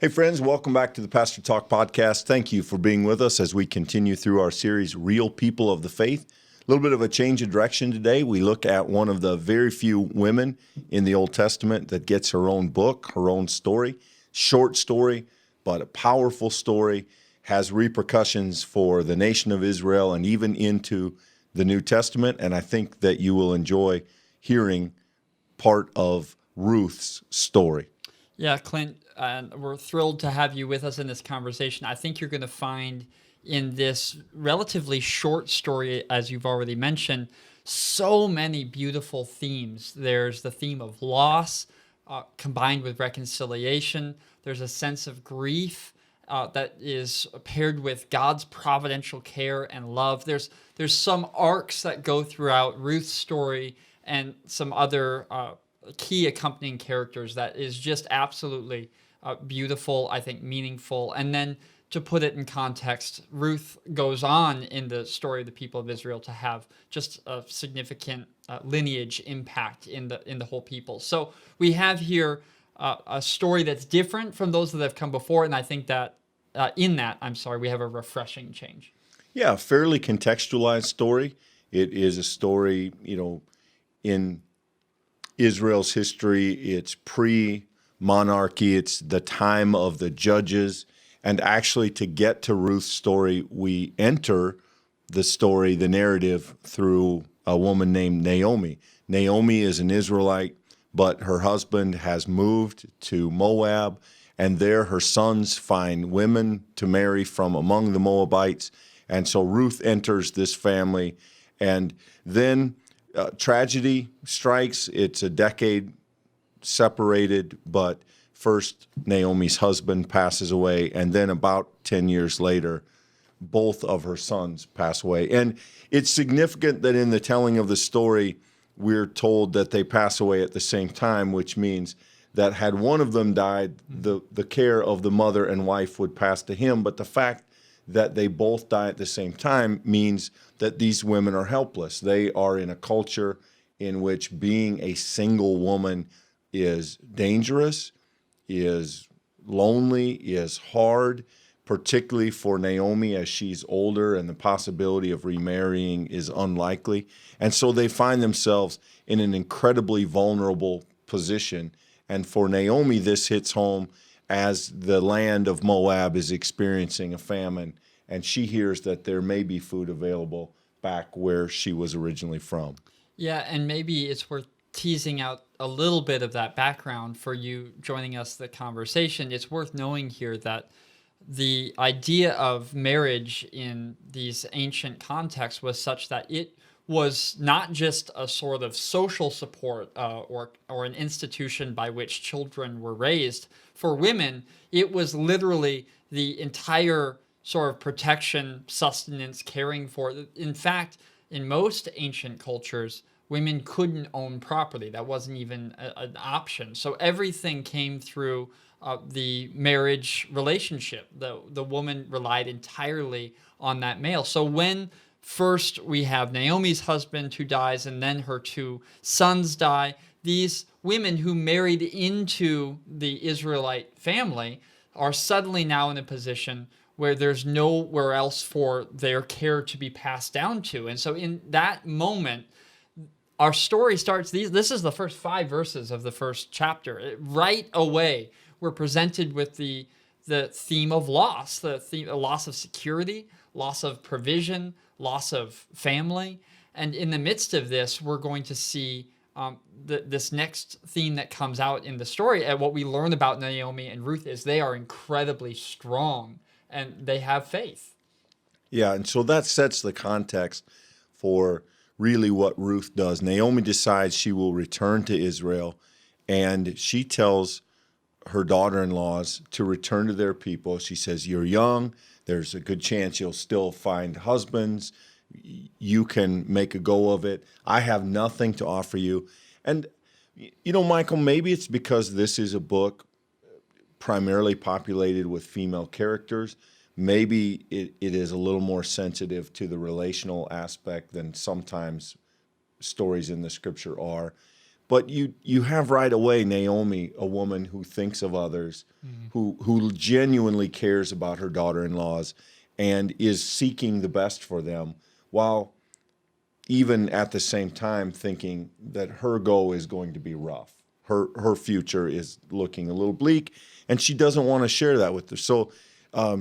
Hey friends, welcome back to the Pastor Talk podcast. Thank you for being with us as we continue through our series, Real People of the Faith. A little bit of a change of direction today. We look at one of the very few women in the Old Testament that gets her own book, her own story. Short story, but a powerful story, has repercussions for the nation of Israel and even into the New Testament. And I think that you will enjoy hearing part of Ruth's story. Yeah, Clint, we're thrilled to have you with us in this conversation. I think you're going to find in this relatively short story, as you've already mentioned, so many beautiful themes. There's the theme of loss combined with reconciliation. There's a sense of grief that is paired with God's providential care and love. There's some arcs that go throughout Ruth's story and some other key accompanying characters that is just absolutely beautiful, I think meaningful. And then to put it in context, Ruth goes on in the story of the people of Israel to have just a significant lineage impact in the whole people. So we have here a story that's different from those that have come before, and I think that we have a refreshing change. Yeah, a fairly contextualized story. It is a story, in Israel's history. It's pre-monarchy. It's the time of the judges. And actually, to get to Ruth's story, we enter the story, the narrative, through a woman named Naomi. Naomi is an Israelite, but her husband has moved to Moab, and there her sons find women to marry from among the Moabites. And so Ruth enters this family, and then tragedy strikes. It's a decade separated, but first Naomi's husband passes away, and then about 10 years later, both of her sons pass away. And it's significant that in the telling of the story, we're told that they pass away at the same time, which means that had one of them died, the care of the mother and wife would pass to him. But the fact that they both die at the same time means that these women are helpless. They are in a culture in which being a single woman is dangerous, is lonely, is hard, particularly for Naomi as she's older and the possibility of remarrying is unlikely. And so they find themselves in an incredibly vulnerable position. And for Naomi, this hits home as the land of Moab is experiencing a famine, and she hears that there may be food available back where she was originally from. Yeah, and maybe it's worth teasing out a little bit of that background for you joining us the conversation. It's worth knowing here that the idea of marriage in these ancient contexts was such that it was not just a sort of social support or an institution by which children were raised. For women, it was literally the entire sort of protection, sustenance, caring for. In fact, in most ancient cultures, women couldn't own property. That wasn't even an option. So everything came through the marriage relationship. The woman relied entirely on that male. So when first we have Naomi's husband who dies and then her two sons die, these women who married into the Israelite family are suddenly now in a position where there's nowhere else for their care to be passed down to. And so in that moment, our story starts. This is the first 5 verses of the first chapter. Right away, we're presented with the theme of loss, the theme of loss of security, loss of provision, loss of family. And in the midst of this, we're going to see this next theme that comes out in the story. And what we learn about Naomi and Ruth is they are incredibly strong and they have faith. Yeah, and so that sets the context for really what Ruth does. Naomi decides she will return to Israel, and she tells her daughter-in-laws to return to their people. She says, you're young. There's a good chance you'll still find husbands. You can make a go of it. I have nothing to offer you. And, Michael, maybe it's because this is a book primarily populated with female characters. Maybe it is a little more sensitive to the relational aspect than sometimes stories in the scripture are. But you have right away Naomi, a woman who thinks of others, who genuinely cares about her daughter-in-laws and is seeking the best for them, while even at the same time thinking that her go is going to be rough. Her future is looking a little bleak, and she doesn't want to share that with her. So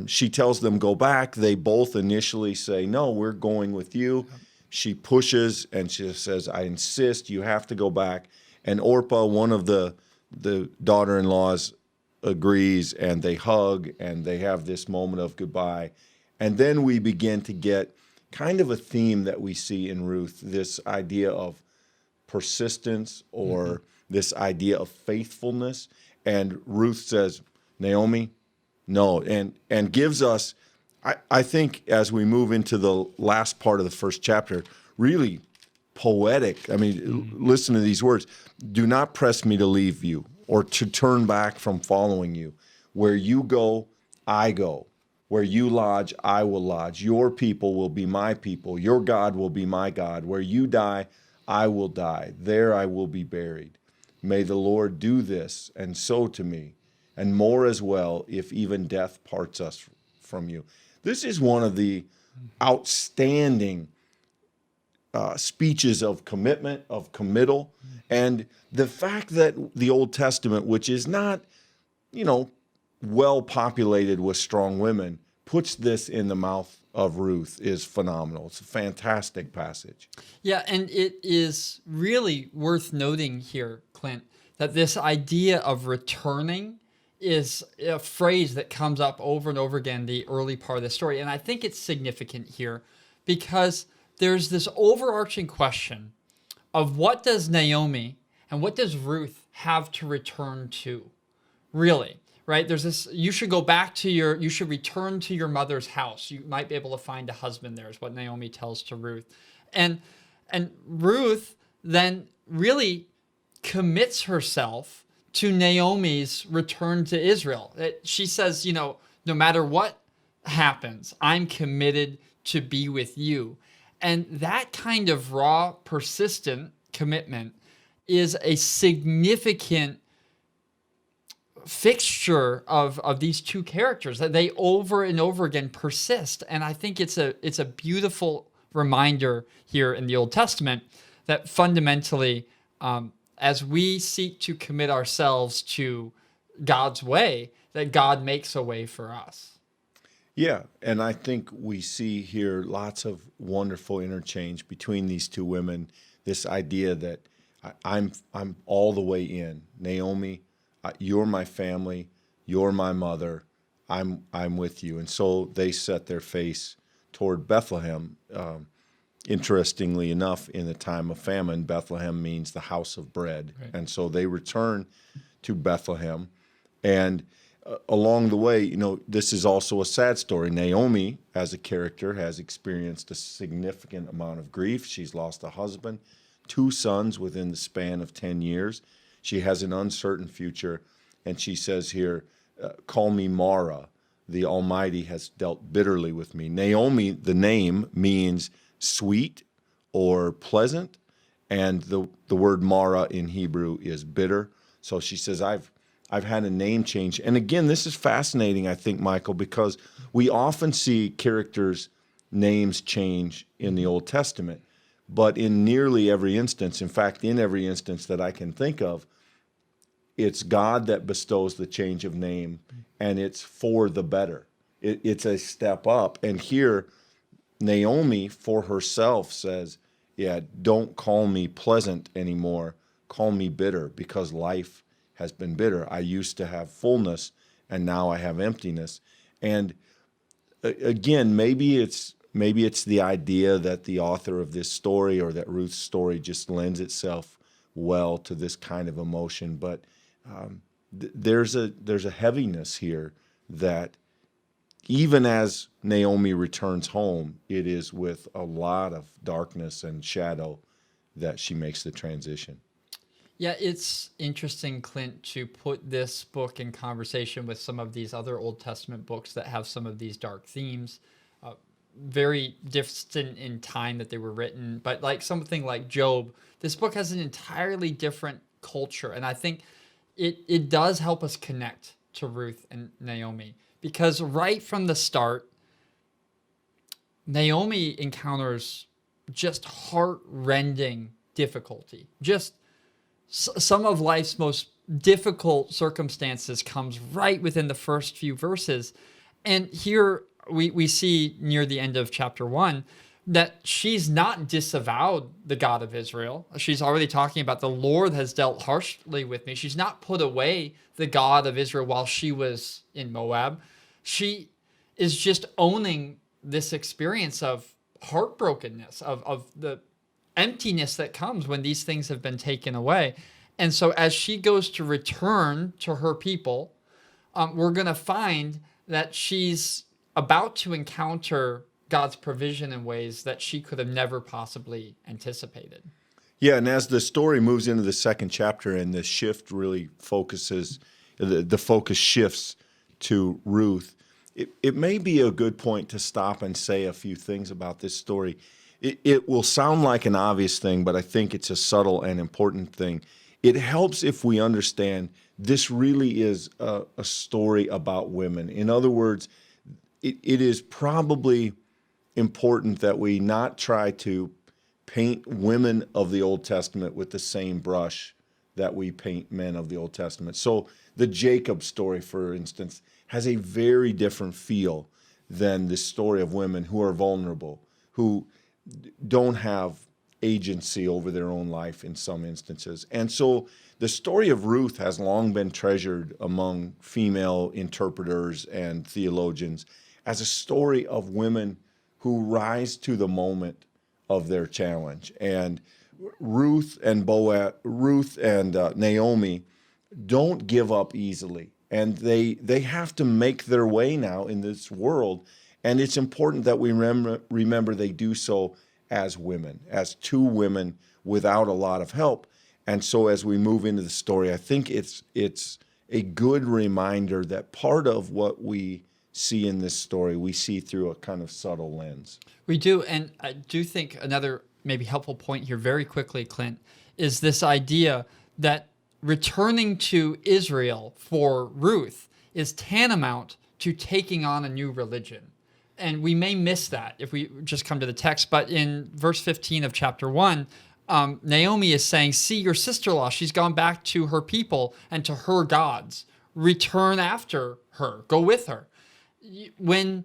she tells them, go back. They both initially say, no, we're going with you. She pushes and she says, I insist, you have to go back. And Orpah, one of the daughter-in-laws, agrees, and they hug and they have this moment of goodbye. And then we begin to get kind of a theme that we see in Ruth, this idea of persistence or this idea of faithfulness. And Ruth says, Naomi, no, and gives us, I think, as we move into the last part of the first chapter, really poetic. I mean, listen to these words. Do not press me to leave you or to turn back from following you. Where you go, I go. Where you lodge, I will lodge. Your people will be my people. Your God will be my God. Where you die, I will die. There I will be buried. May the Lord do this and so to me, and more as well, if even death parts us from you. This is one of the outstanding speeches of commitment, of committal, and the fact that the Old Testament, which is not, well populated with strong women, puts this in the mouth of Ruth is phenomenal. It's a fantastic passage. Yeah, and it is really worth noting here, Clint, that this idea of returning is a phrase that comes up over and over again the early part of the story. And I think it's significant here because there's this overarching question of what does Naomi and what does Ruth have to return to, really? Right? There's this, you should return to your mother's house. You might be able to find a husband there, is what Naomi tells to Ruth. And Ruth then really commits herself to Naomi's return to Israel. She says, no matter what happens, I'm committed to be with you. And that kind of raw, persistent commitment is a significant fixture of these two characters, that they over and over again persist. And I think it's a beautiful reminder here in the Old Testament that fundamentally, as we seek to commit ourselves to God's way, that God makes a way for us. Yeah, and I think we see here lots of wonderful interchange between these two women. This idea that I'm all the way in. Naomi, you're my family, you're my mother, I'm with you. And so they set their face toward Bethlehem. Interestingly enough, in the time of famine, Bethlehem means the house of bread. Right. And so they return to Bethlehem. And along the way, this is also a sad story. Naomi, as a character, has experienced a significant amount of grief. She's lost a husband, 2 sons within the span of 10 years. She has an uncertain future. And she says here, call me Mara. The Almighty has dealt bitterly with me. Naomi, the name, means sweet or pleasant. And the word Mara in Hebrew is bitter. So she says, I've had a name change. And again, this is fascinating, I think, Michael, because we often see characters' names change in the Old Testament. But in nearly every instance, in fact, in every instance that I can think of, it's God that bestows the change of name, and it's for the better. It's a step up. And here, Naomi, for herself, says, don't call me pleasant anymore. Call me bitter, because life has been bitter. I used to have fullness, and now I have emptiness. And again, maybe it's the idea that the author of this story, or that Ruth's story, just lends itself well to this kind of emotion. But there's a heaviness here that even as Naomi returns home, it is with a lot of darkness and shadow that she makes the transition. Yeah, it's interesting, Clint, to put this book in conversation with some of these other Old Testament books that have some of these dark themes. very distant in time that they were written. But like something like Job, this book has an entirely different culture. And I think it does help us connect to Ruth and Naomi, because right from the start, Naomi encounters just heart-rending difficulty. Just some of life's most difficult circumstances comes right within the first few verses. And here we see near the end of chapter 1 that she's not disavowed the God of Israel. She's already talking about the Lord has dealt harshly with me. She's not put away the God of Israel while she was in Moab. She is just owning this experience of heartbrokenness, of the emptiness that comes when these things have been taken away. And so as she goes to return to her people, we're going to find that she's about to encounter God's provision in ways that she could have never possibly anticipated. Yeah, and as the story moves into the second chapter and the shift really focuses, the focus shifts to Ruth, it may be a good point to stop and say a few things about this story. It will sound like an obvious thing, but I think it's a subtle and important thing. It helps if we understand this really is a story about women. In other words, it is probably important that we not try to paint women of the Old Testament with the same brush that we paint men of the Old Testament. So the Jacob story, for instance, has a very different feel than the story of women who are vulnerable, who don't have agency over their own life in some instances. And so the story of Ruth has long been treasured among female interpreters and theologians as a story of women who rise to the moment of their challenge. And Ruth and Naomi don't give up easily, and they have to make their way now in this world. And it's important that we remember they do so as women, as two women without a lot of help. And so as we move into the story, I think it's a good reminder that part of what we see in this story, we see through a kind of subtle lens. We do, and I do think another maybe helpful point here very quickly, Clint, is this idea that returning to Israel for Ruth is tantamount to taking on a new religion. And we may miss that if we just come to the text, but in verse 15 of chapter 1, Naomi is saying, see, your sister-in-law, she's gone back to her people and to her gods. Return after her. Go with her. When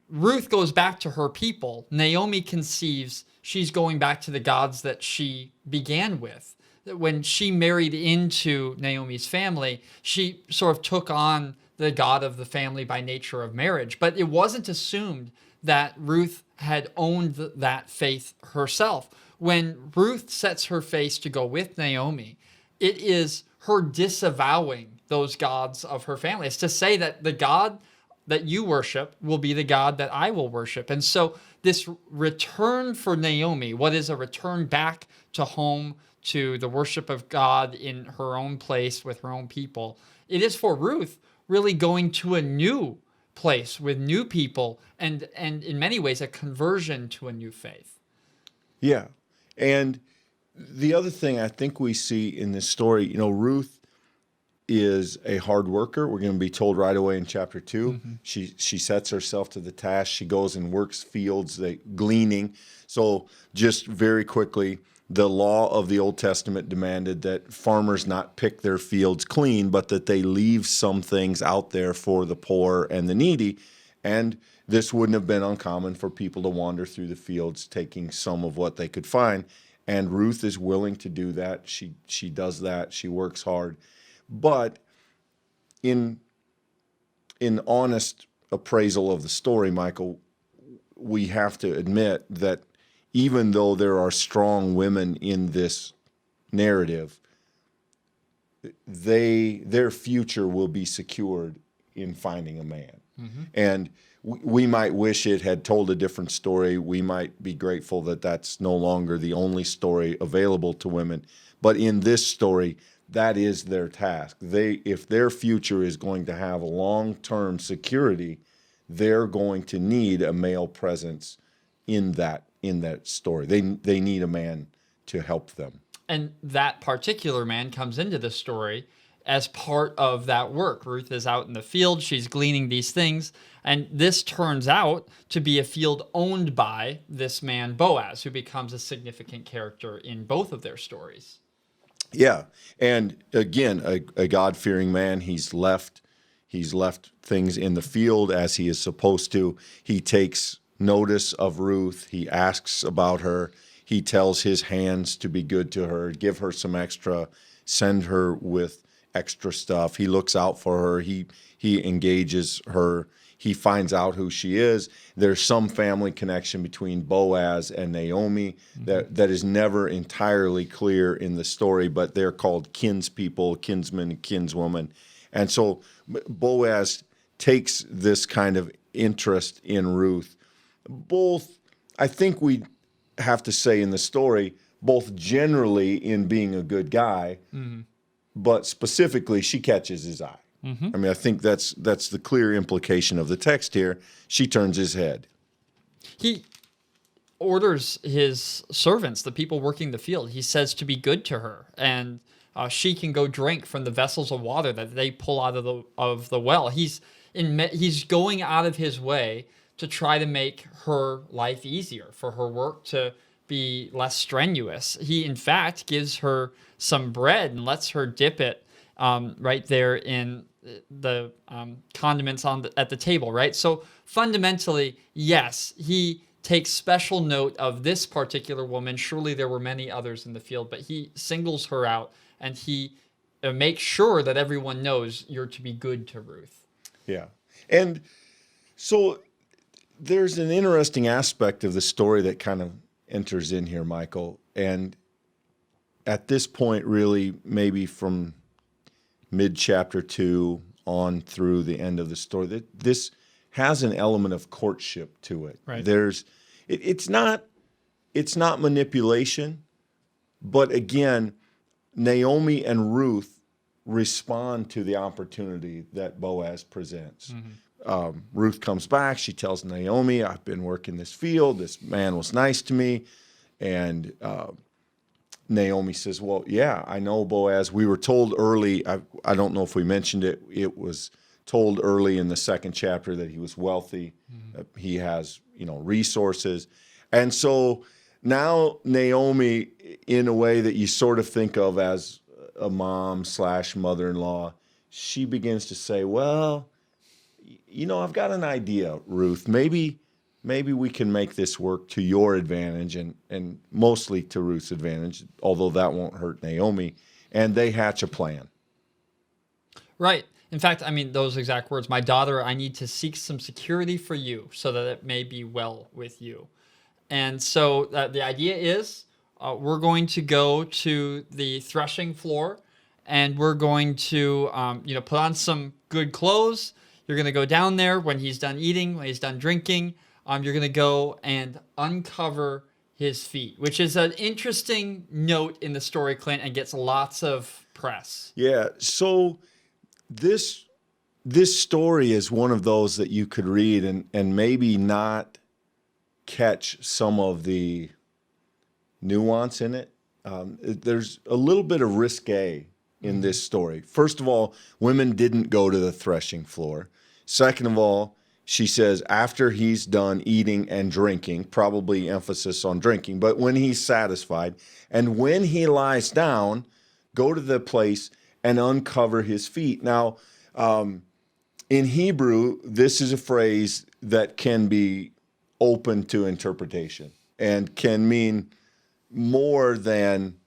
Ruth goes back to her people, Naomi conceives she's going back to the gods that she began with. When she married into Naomi's family, she sort of took on the god of the family by nature of marriage. But it wasn't assumed that Ruth had owned that faith herself. When Ruth sets her face to go with Naomi, it is her disavowing those gods of her family. It's to say that the God that you worship will be the God that I will worship. And so this return for Naomi, what is a return back to home, to the worship of God in her own place with her own people, it is for Ruth really going to a new place with new people and in many ways a conversion to a new faith. Yeah. And the other thing I think we see in this story, Ruth is a hard worker. We're going to be told right away in chapter 2. Mm-hmm. She sets herself to the task. She goes and works fields, gleaning. So just very quickly, the law of the Old Testament demanded that farmers not pick their fields clean, but that they leave some things out there for the poor and the needy. And this wouldn't have been uncommon for people to wander through the fields, taking some of what they could find. And Ruth is willing to do that. She does that. She works hard. But in honest appraisal of the story, Michael, we have to admit that even though there are strong women in this narrative, their future will be secured in finding a man. Mm-hmm. And we might wish it had told a different story. We might be grateful that that's no longer the only story available to women. But in this story, that is their task. If their future is going to have a long-term security, they're going to need a male presence in that story. They need a man to help them. And that particular man comes into the story as part of that work. Ruth is out in the field, she's gleaning these things, and this turns out to be a field owned by this man, Boaz, who becomes a significant character in both of their stories. Yeah, and again, a God-fearing man. He's left things in the field as he is supposed to. He takes notice of Ruth. He asks about her. He tells his hands to be good to her, give her some extra, send her with extra stuff. He looks out for her. He engages her. He finds out who she is. There's some family connection between Boaz and Naomi that is never entirely clear in the story, but they're called kinspeople, kinsman, kinswoman. And so Boaz takes this kind of interest in Ruth. Both, I think we have to say in the story, both generally in being a good guy, but specifically she catches his eye. I mean, I think that's the clear implication of the text here. She turns his head. He orders his servants, the people working the field, he says to be good to her, and she can go drink from the vessels of water that they pull out of the well. He's going out of his way to try to make her life easier, for her work to be less strenuous. He, in fact, gives her some bread and lets her dip it right there in the condiments at the table, right? So fundamentally, yes, he takes special note of this particular woman. Surely there were many others in the field, but he singles her out, and he makes sure that everyone knows you're to be good to Ruth. Yeah. And so there's an interesting aspect of the story that kind of enters in here, Michael. And at this point, really, maybe from mid-chapter 2 on through the end of the story, that this has an element of courtship to it. Right. It's not manipulation, but again, Naomi and Ruth respond to the opportunity that Boaz presents. Ruth comes back. She tells Naomi, I've been working this field. This man was nice to me. And Naomi says, well, yeah, I know, Boaz. We were told early, I don't know if we mentioned it, it was told early in the second chapter that he was wealthy. He has, resources. And so now Naomi, in a way that you sort of think of as a mom / mother-in-law, she begins to say, well, I've got an idea, Ruth. Maybe we can make this work to your advantage and mostly to Ruth's advantage, although that won't hurt Naomi. And they hatch a plan. Right. In fact, those exact words, my daughter, I need to seek some security for you so that it may be well with you. And so the idea is we're going to go to the threshing floor, and we're going to put on some good clothes. You're going to go down there when he's done eating, when he's done drinking. You're going to go and uncover his feet, which is an interesting note in the story, Clint, and gets lots of press. Yeah, so this story is one of those that you could read and maybe not catch some of the nuance in it. There's a little bit of risque in this story. First of all, women didn't go to the threshing floor. Second of all, she says after he's done eating and drinking, probably emphasis on drinking, but when he's satisfied, and when he lies down, go to the place and uncover his feet. Now, in Hebrew, this is a phrase that can be open to interpretation and can mean more than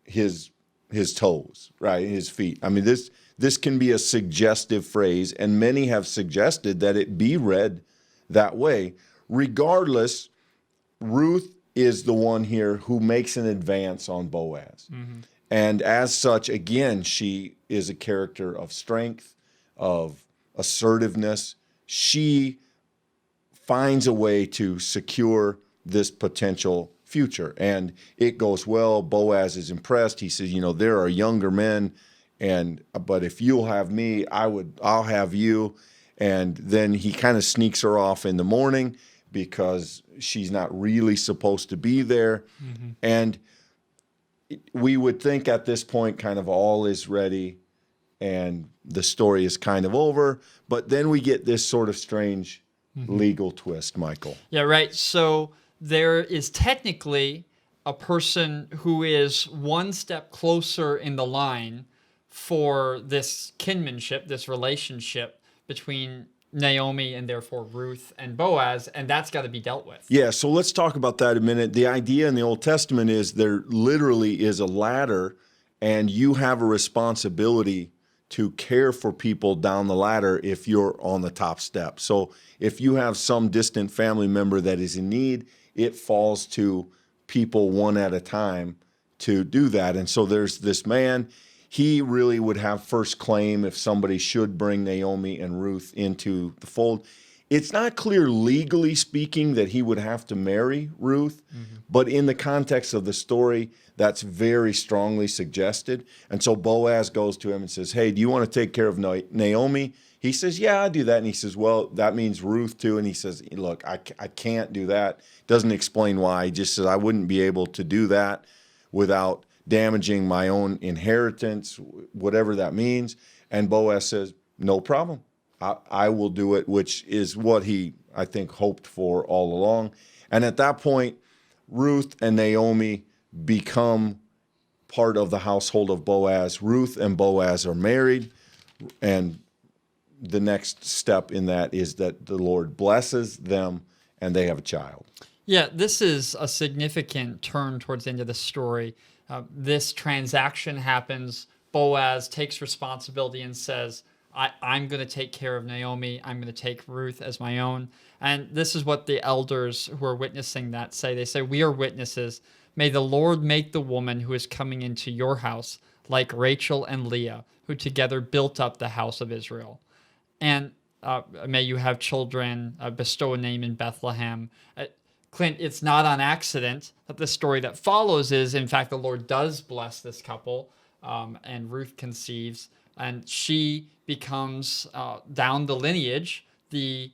his toes, right? His feet. This can be a suggestive phrase, and many have suggested that it be read that way. Regardless, Ruth is the one here who makes an advance on Boaz. And as such, again, she is a character of strength, of assertiveness. She finds a way to secure this potential future. And it goes well. Boaz is impressed. He says, there are younger men, but if you'll have me, I'll have you. And then he kind of sneaks her off in the morning because she's not really supposed to be there. And we would think at this point kind of all is ready and the story is kind of over. But then we get this sort of strange legal twist, Michael. Yeah, right. So there is technically a person who is one step closer in the line for this kinship, this relationship between Naomi and therefore Ruth and Boaz, and that's got to be dealt with. Yeah, so let's talk about that a minute. The idea in the Old Testament is there literally is a ladder, and you have a responsibility to care for people down the ladder if you're on the top step. So if you have some distant family member that is in need, it falls to people one at a time to do that. And so there's this man. He really would have first claim if somebody should bring Naomi and Ruth into the fold. It's not clear legally speaking that he would have to marry Ruth, but in the context of the story, that's very strongly suggested. And so Boaz goes to him and says, hey, do you want to take care of Naomi? He says, yeah, I do that. And he says, well, that means Ruth too. And he says, look, I can't do that. Doesn't explain why. He just says, I wouldn't be able to do that without damaging my own inheritance, whatever that means. And Boaz says, no problem. I will do it, which is what he, I think, hoped for all along. And at that point, Ruth and Naomi become part of the household of Boaz. Ruth and Boaz are married, and the next step in that is that the Lord blesses them and they have a child. Yeah, this is a significant turn towards the end of the story. This transaction happens. Boaz takes responsibility and says, I'm going to take care of Naomi. I'm going to take Ruth as my own. And this is what the elders who are witnessing that say. They say, we are witnesses. May the Lord make the woman who is coming into your house like Rachel and Leah, who together built up the house of Israel. And may you have children, bestow a name in Bethlehem. Clint, it's not on accident that the story that follows is, in fact, the Lord does bless this couple, and Ruth conceives, and she becomes, down the lineage, the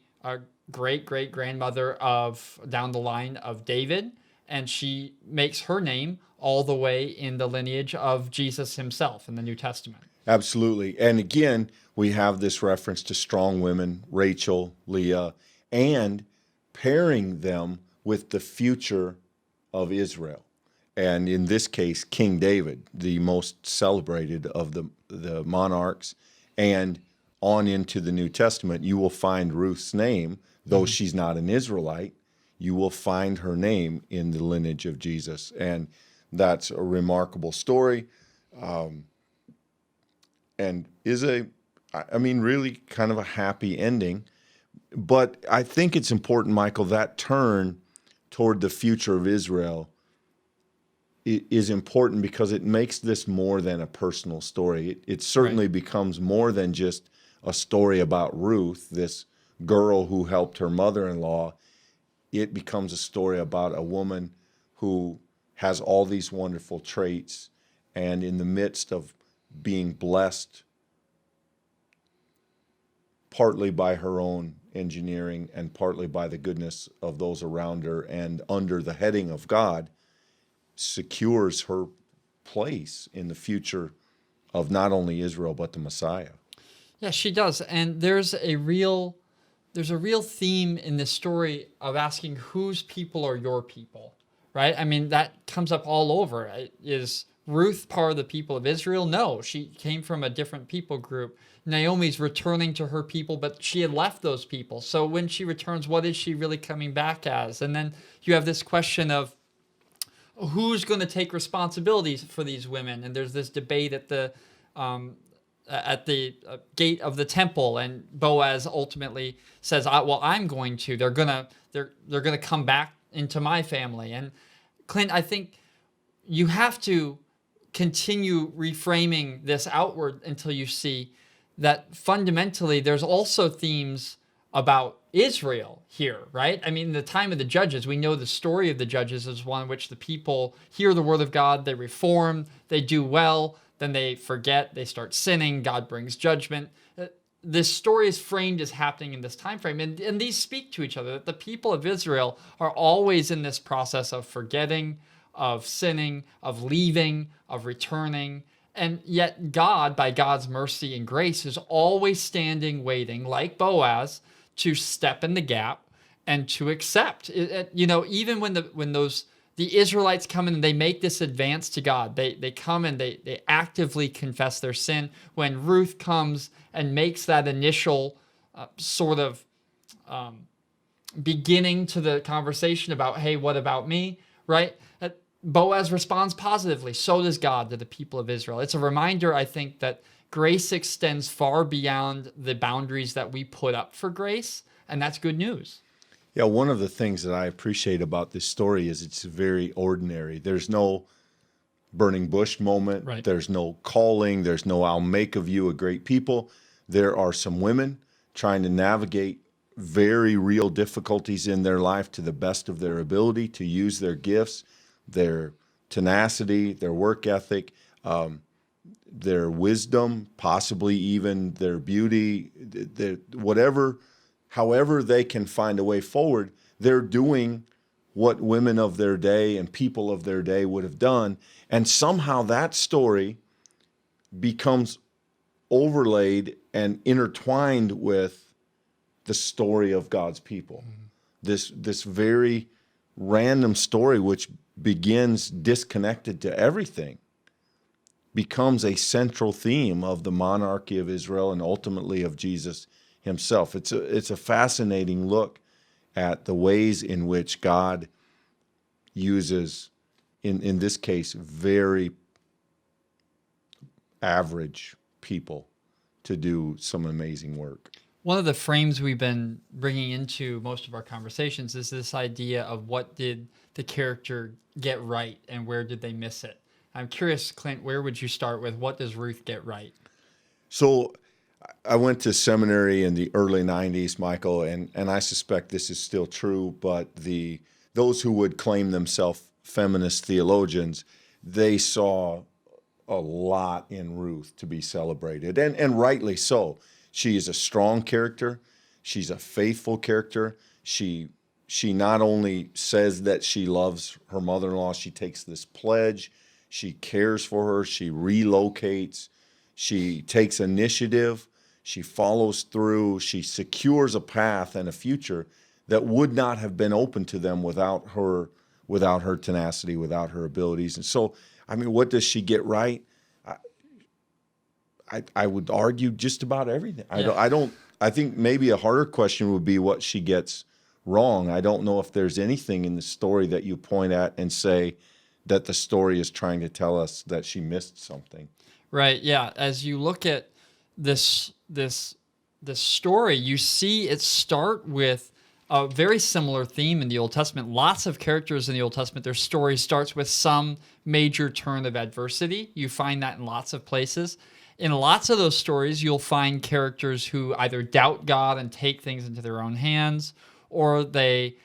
great-great-grandmother of, down the line of David, and she makes her name all the way in the lineage of Jesus himself in the New Testament. Absolutely. And again, we have this reference to strong women, Rachel, Leah, and pairing them with the future of Israel. And in this case, King David, the most celebrated of the monarchs. And on into the New Testament, you will find Ruth's name, though she's not an Israelite, you will find her name in the lineage of Jesus. And that's a remarkable story. And is really kind of a happy ending. But I think it's important, Michael, that turn toward the future of Israel is important because it makes this more than a personal story. It certainly becomes more than just a story about Ruth, this girl who helped her mother-in-law. It becomes a story about a woman who has all these wonderful traits, and in the midst of being blessed partly by her own engineering and partly by the goodness of those around her and under the heading of God, secures her place in the future of not only Israel but the Messiah. Yeah, she does. And there's a real theme in this story of asking whose people are your people, right? I mean, that comes up all over. Is Ruth part of the people of Israel? No, she came from a different people group. Naomi's returning to her people, but she had left those people. So when she returns, what is she really coming back as? And then you have this question of who's going to take responsibilities for these women? And there's this debate at the gate of the temple, and Boaz ultimately says, "Well, I'm going to. They're gonna come back into my family." And Clint, I think you have to continue reframing this outward until you see that fundamentally there's also themes about Israel here, right? I mean, in the time of the judges, we know the story of the judges is one in which the people hear the word of God, they reform, they do well, then they forget, they start sinning, God brings judgment. this story is framed as happening in this time frame, and these speak to each other. That the people of Israel are always in this process of forgetting, of sinning, of leaving, of returning, and yet God, by God's mercy and grace, is always standing, waiting, like Boaz, to step in the gap and to accept. Even when the Israelites come in and they make this advance to God. They come and they actively confess their sin. When Ruth comes and makes that initial sort of beginning to the conversation about, hey, what about me, right? Boaz responds positively. So does God to the people of Israel. It's a reminder, I think, that grace extends far beyond the boundaries that we put up for grace, and that's good news. Yeah, one of the things that I appreciate about this story is it's very ordinary. There's no burning bush moment. Right. There's no calling. There's no I'll make of you a great people. There are some women trying to navigate very real difficulties in their life to the best of their ability to use their gifts, their tenacity, their work ethic, their wisdom, possibly even their beauty, however they can find a way forward. They're doing what women of their day and people of their day would have done. And somehow that story becomes overlaid and intertwined with the story of God's people. Mm-hmm. This very random story, which begins disconnected to everything, becomes a central theme of the monarchy of Israel and ultimately of Jesus himself. It's a fascinating look at the ways in which God uses, in this case, very average people to do some amazing work. One of the frames we've been bringing into most of our conversations is this idea of what did the character get right and where did they miss it? I'm curious, Clint, where would you start with what does Ruth get right? So I went to seminary in the early 90s, Michael, and I suspect this is still true, but those who would claim themselves feminist theologians, they saw a lot in Ruth to be celebrated, and rightly so. She is a strong character. She's a faithful character. She not only says that she loves her mother-in-law, she takes this pledge. She cares for her. She relocates. She takes initiative. She follows through. She secures a path and a future that would not have been open to them without her tenacity, without her abilities. And so, I mean, what does she get right? I would argue just about everything. Yeah. I think maybe a harder question would be what she gets wrong. I don't know if there's anything in the story that you point at and say that the story is trying to tell us that she missed something. Right. Yeah. As you look at this story, you see it start with a very similar theme in the Old Testament. Lots of characters in the Old Testament, their story starts with some major turn of adversity. You find that in lots of places. In lots of those stories, you'll find characters who either doubt God and take things into their own hands, or they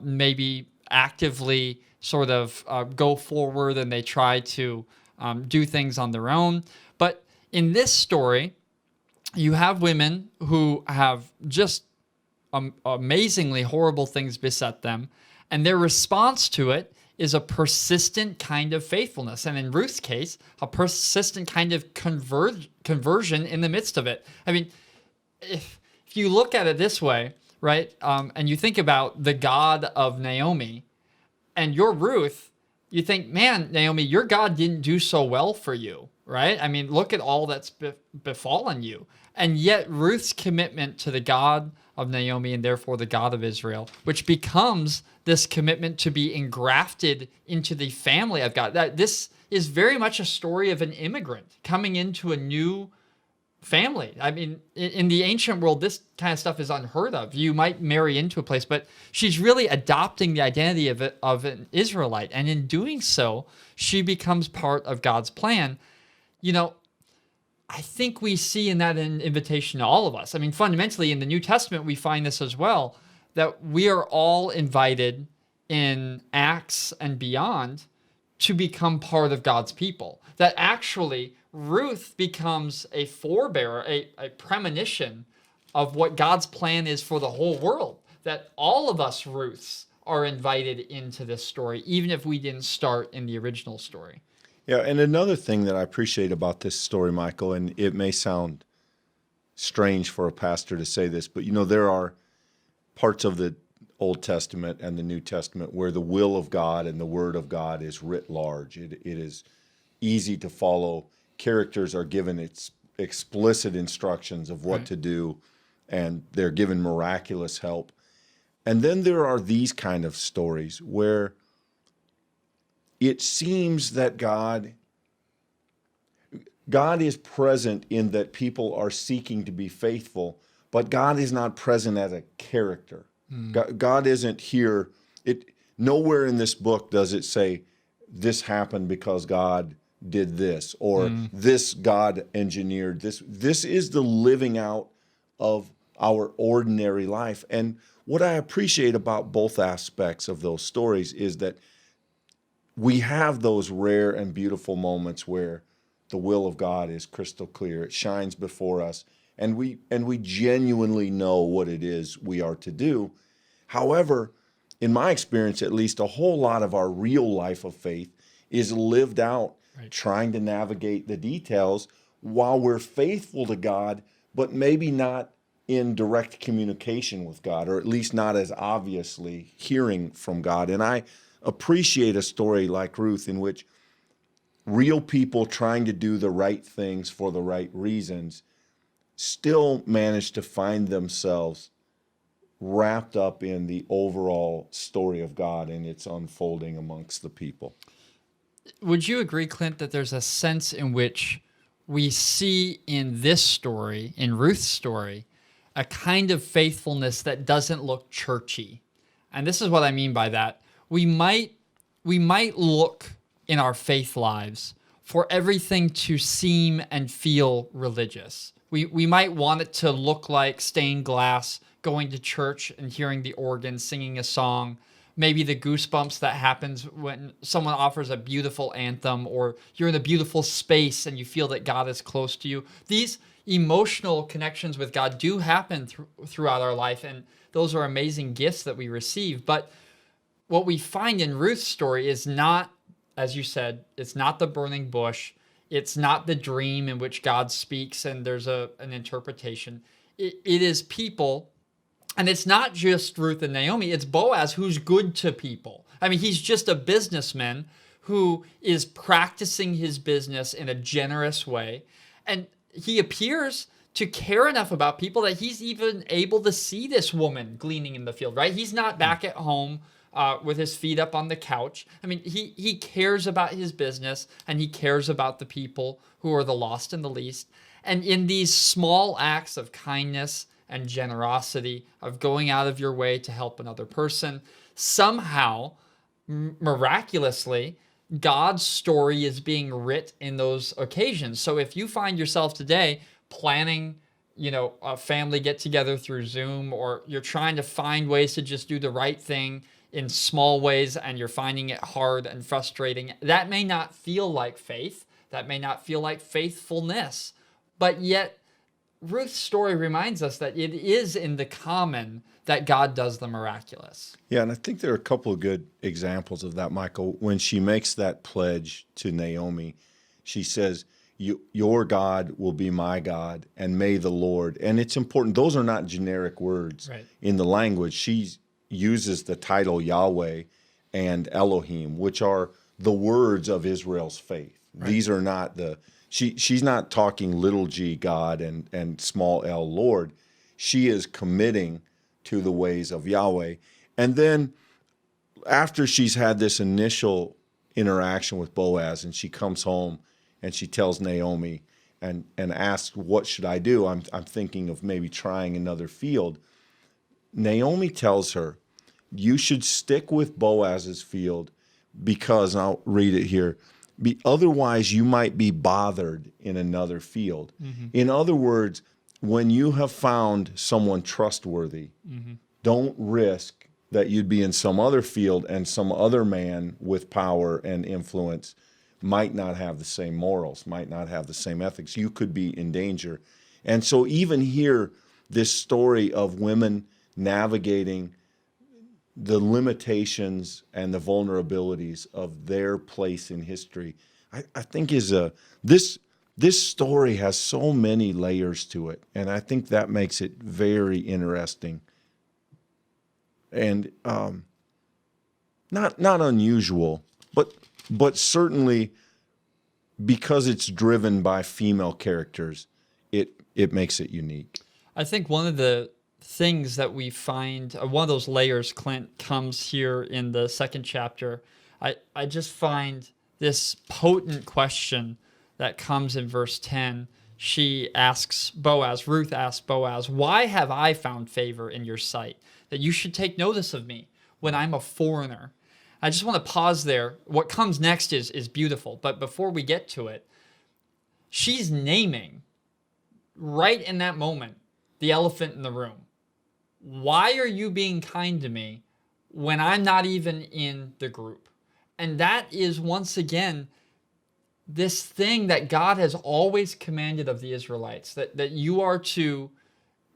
maybe actively sort of go forward and they try to do things on their own. But in this story, you have women who have just amazingly horrible things beset them, and their response to it is a persistent kind of faithfulness. And in Ruth's case, a persistent kind of conversion in the midst of it. I mean, if you look at it this way, right, and you think about the God of Naomi, and you're Ruth, you think, man, Naomi, your God didn't do so well for you, right? I mean, look at all that's befallen you. And yet Ruth's commitment to the God of Naomi and therefore the God of Israel, which becomes this commitment to be engrafted into the family of God. This is very much a story of an immigrant coming into a new family. I mean, in the ancient world, this kind of stuff is unheard of. You might marry into a place, but she's really adopting the identity of an Israelite. And in doing so, she becomes part of God's plan. You know, I think we see in that an invitation to all of us. I mean, fundamentally, in the New Testament, we find this as well, that we are all invited in Acts and beyond to become part of God's people. That actually Ruth becomes a forebearer, a premonition of what God's plan is for the whole world. That all of us Ruths are invited into this story, even if we didn't start in the original story. Yeah, and another thing that I appreciate about this story, Michael, and it may sound strange for a pastor to say this, but there are parts of the Old Testament and the New Testament where the will of God and the Word of God is writ large. It is easy to follow. Characters are given explicit instructions of what to do, and they're given miraculous help. And then there are these kind of stories where it seems that God is present in that people are seeking to be faithful, but God is not present as a character. God isn't here. Nowhere in this book does it say this happened because God did this, or this God engineered this. This is the living out of our ordinary life. And what I appreciate about both aspects of those stories is that we have those rare and beautiful moments where the will of God is crystal clear. It shines before us, and we genuinely know what it is we are to do. However, in my experience, at least, a whole lot of our real life of faith is lived out trying to navigate the details while we're faithful to God, but maybe not in direct communication with God, or at least not as obviously hearing from God. And I appreciate a story like Ruth in which real people trying to do the right things for the right reasons still manage to find themselves wrapped up in the overall story of God and its unfolding amongst the people. Would you agree, Clint, that there's a sense in which we see in this story, in Ruth's story, a kind of faithfulness that doesn't look churchy? And this is what I mean by that. We might look in our faith lives for everything to seem and feel religious. We might want it to look like stained glass, going to church and hearing the organ, singing a song, maybe the goosebumps that happens when someone offers a beautiful anthem, or you're in a beautiful space and you feel that God is close to you. These emotional connections with God do happen throughout our life, and those are amazing gifts that we receive. But what we find in Ruth's story is not, as you said, it's not the burning bush. It's not the dream in which God speaks and there's an interpretation. It is people. And it's not just Ruth and Naomi, it's Boaz, who's good to people. I mean, he's just a businessman who is practicing his business in a generous way. And he appears to care enough about people that he's even able to see this woman gleaning in the field, right? He's not back at home with his feet up on the couch. I mean, he cares about his business, and he cares about the people who are the lost and the least. And in these small acts of kindness and generosity, of going out of your way to help another person, somehow, miraculously, God's story is being writ in those occasions. So if you find yourself today planning, a family get together through Zoom, or you're trying to find ways to just do the right thing in small ways and you're finding it hard and frustrating, that may not feel like faith. That may not feel like faithfulness. But yet, Ruth's story reminds us that it is in the common that God does the miraculous. Yeah, and I think there are a couple of good examples of that, Michael. When she makes that pledge to Naomi, she says, your God will be my God, and may the Lord. And it's important. Those are not generic words in the language. She uses the title Yahweh and Elohim, which are the words of Israel's faith. These are not she's not talking little g God and small l Lord. She is committing to the ways of Yahweh. And then after she's had this initial interaction with Boaz, and she comes home and she tells Naomi and asks, what should I do? I'm thinking of maybe trying another field. Naomi tells her, you should stick with Boaz's field because, and I'll read it here, otherwise you might be bothered in another field. Mm-hmm. In other words, when you have found someone trustworthy, don't risk that you'd be in some other field and some other man with power and influence might not have the same morals, might not have the same ethics. You could be in danger. And so even here, this story of women navigating the limitations and the vulnerabilities of their place in history, I think is this story has so many layers to it, and I think that makes it very interesting and not unusual, but certainly because it's driven by female characters, it makes it unique. I think one of the things that we find, one of those layers, Clint, comes here in the second chapter. I just find this potent question that comes in verse 10. She asks Boaz, Ruth asks Boaz, "Why have I found favor in your sight, that you should take notice of me when I'm a foreigner?" I just want to pause there. What comes next is beautiful, but before we get to it, she's naming right in that moment the elephant in the room. Why are you being kind to me when I'm not even in the group? And that is, once again, this thing that God has always commanded of the Israelites, that you are to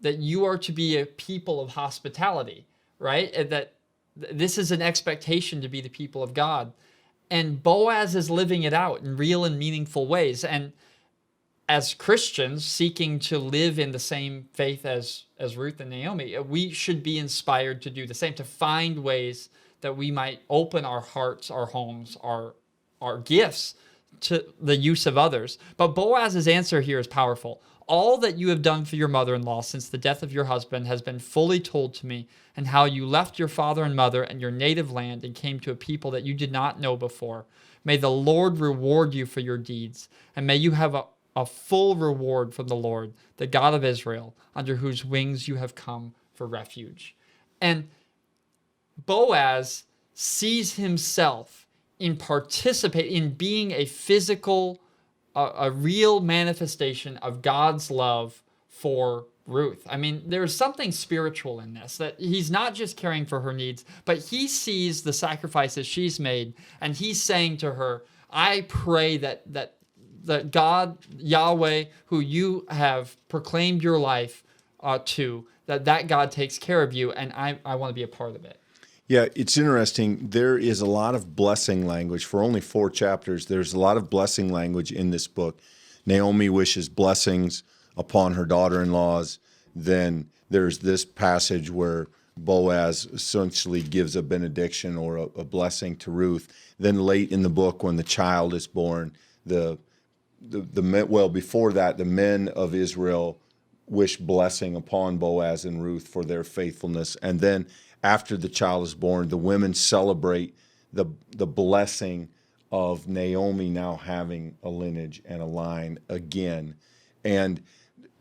be a people of hospitality, right? And that this is an expectation to be the people of God. And Boaz is living it out in real and meaningful ways. And as Christians seeking to live in the same faith as Ruth and Naomi, we should be inspired to do the same, to find ways that we might open our hearts, our homes, our gifts to the use of others. But Boaz's answer here is powerful. "All that you have done for your mother-in-law since the death of your husband has been fully told to me, and how you left your father and mother and your native land and came to a people that you did not know before. May the Lord reward you for your deeds, and may you have a full reward from the Lord, the God of Israel, under whose wings you have come for refuge." And Boaz sees himself in being a physical, a real manifestation of God's love for Ruth. I mean, there's something spiritual in this, that he's not just caring for her needs, but he sees the sacrifices she's made, and he's saying to her, "I pray that God, Yahweh, who you have proclaimed your life to, that God takes care of you, and I want to be a part of it." Yeah, it's interesting. There is a lot of blessing language. For only 4 chapters, there's a lot of blessing language in this book. Naomi wishes blessings upon her daughter-in-laws. Then there's this passage where Boaz essentially gives a benediction or a blessing to Ruth. Then late in the book, when the child is born, before that, the men of Israel wish blessing upon Boaz and Ruth for their faithfulness. And then after the child is born, the women celebrate the blessing of Naomi now having a lineage and a line again. And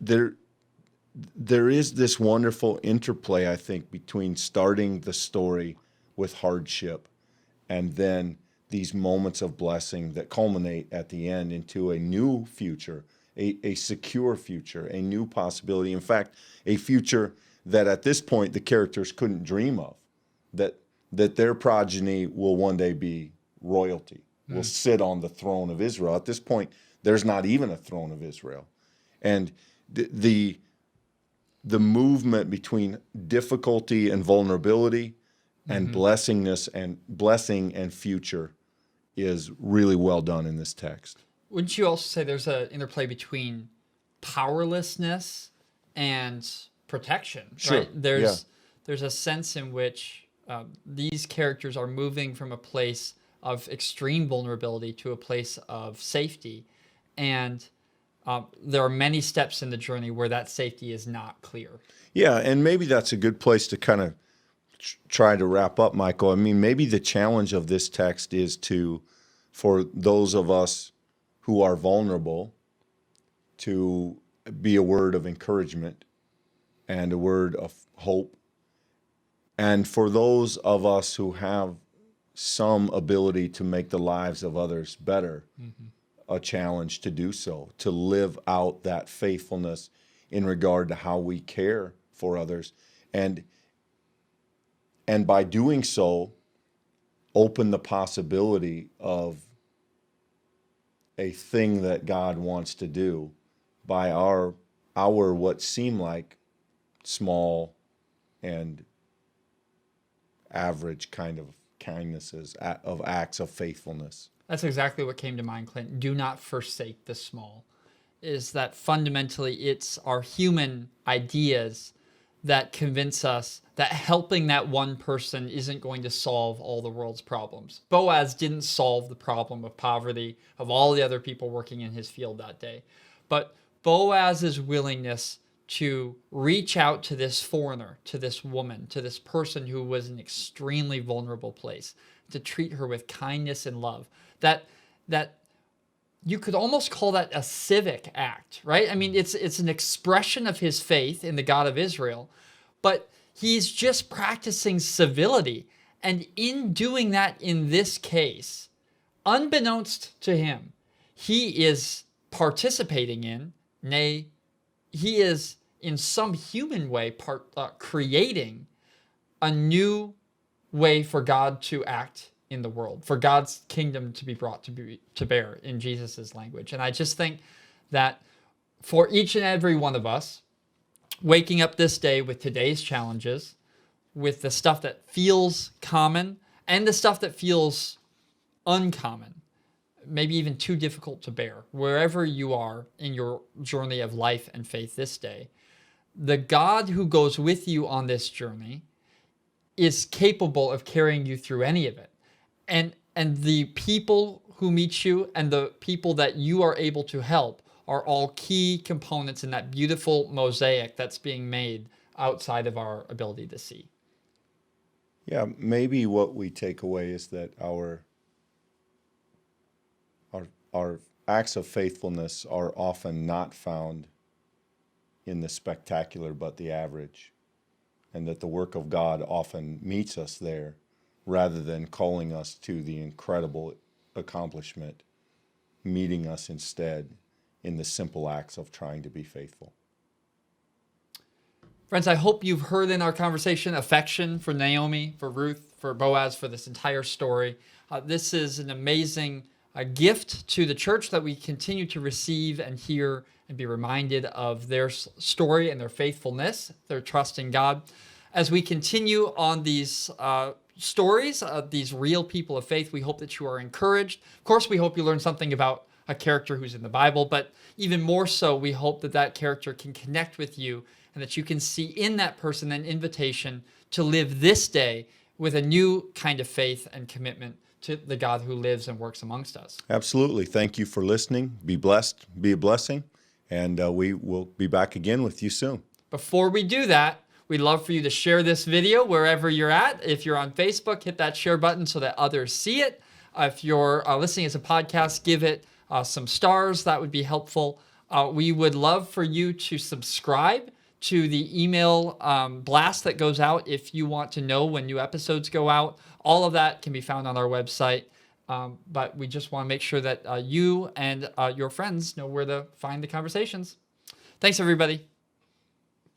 there is this wonderful interplay, I think, between starting the story with hardship and then these moments of blessing that culminate at the end into a new future, a secure future, a new possibility. In fact, a future that at this point the characters couldn't dream of, that their progeny will one day be royalty, will sit on the throne of Israel. At this point, there's not even a throne of Israel. And the movement between difficulty and vulnerability and blessing and future is really well done in this text. Wouldn't you also say there's an interplay between powerlessness and protection? Sure. Right? There's a sense in which these characters are moving from a place of extreme vulnerability to a place of safety, and there are many steps in the journey where that safety is not clear. Yeah, and maybe that's a good place to kind of try to wrap up, Michael. I mean, maybe the challenge of this text is for those of us who are vulnerable, to be a word of encouragement and a word of hope. And for those of us who have some ability to make the lives of others better, a challenge to do so, to live out that faithfulness in regard to how we care for others. And And by doing so, open the possibility of a thing that God wants to do by our what seem like small and average kind of kindnesses, of acts of faithfulness. That's exactly what came to mind, Clint. Do not forsake the small. Is that fundamentally it's our human ideas that convince us that helping that one person isn't going to solve all the world's problems. Boaz didn't solve the problem of poverty of all the other people working in his field that day. But Boaz's willingness to reach out to this foreigner, to this woman, to this person who was in an extremely vulnerable place, to treat her with kindness and love, that you could almost call that a civic act, right? I mean, it's an expression of his faith in the God of Israel, but he's just practicing civility. And in doing that in this case, unbeknownst to him, he is participating in, nay, he is in some human way creating a new way for God to act in the world, for God's kingdom to be brought to bear, in Jesus's language. And I just think that for each and every one of us, waking up this day with today's challenges, with the stuff that feels common and the stuff that feels uncommon, maybe even too difficult to bear, wherever you are in your journey of life and faith this day, the God who goes with you on this journey is capable of carrying you through any of it. And the people who meet you and the people that you are able to help are all key components in that beautiful mosaic that's being made outside of our ability to see. Yeah, maybe what we take away is that our acts of faithfulness are often not found in the spectacular but the average, and that the work of God often meets us there rather than calling us to the incredible accomplishment, meeting us instead in the simple acts of trying to be faithful. Friends, I hope you've heard in our conversation affection for Naomi, for Ruth, for Boaz, for this entire story. This is an amazing gift to the church that we continue to receive and hear and be reminded of their story and their faithfulness, their trust in God. As we continue on these stories of these real people of faith, we hope that you are encouraged. Of course, we hope you learn something about a character who's in the Bible, but even more so, we hope that that character can connect with you and that you can see in that person an invitation to live this day with a new kind of faith and commitment to the God who lives and works amongst us. Absolutely. Thank you for listening. Be blessed, be a blessing, and we will be back again with you soon. Before we do that, we'd love for you to share this video wherever you're at. If you're on Facebook, hit that share button so that others see it. If you're listening as a podcast, give it some stars. That would be helpful. We would love for you to subscribe to the email blast that goes out if you want to know when new episodes go out. All of that can be found on our website. But we just want to make sure that you and your friends know where to find the conversations. Thanks, everybody.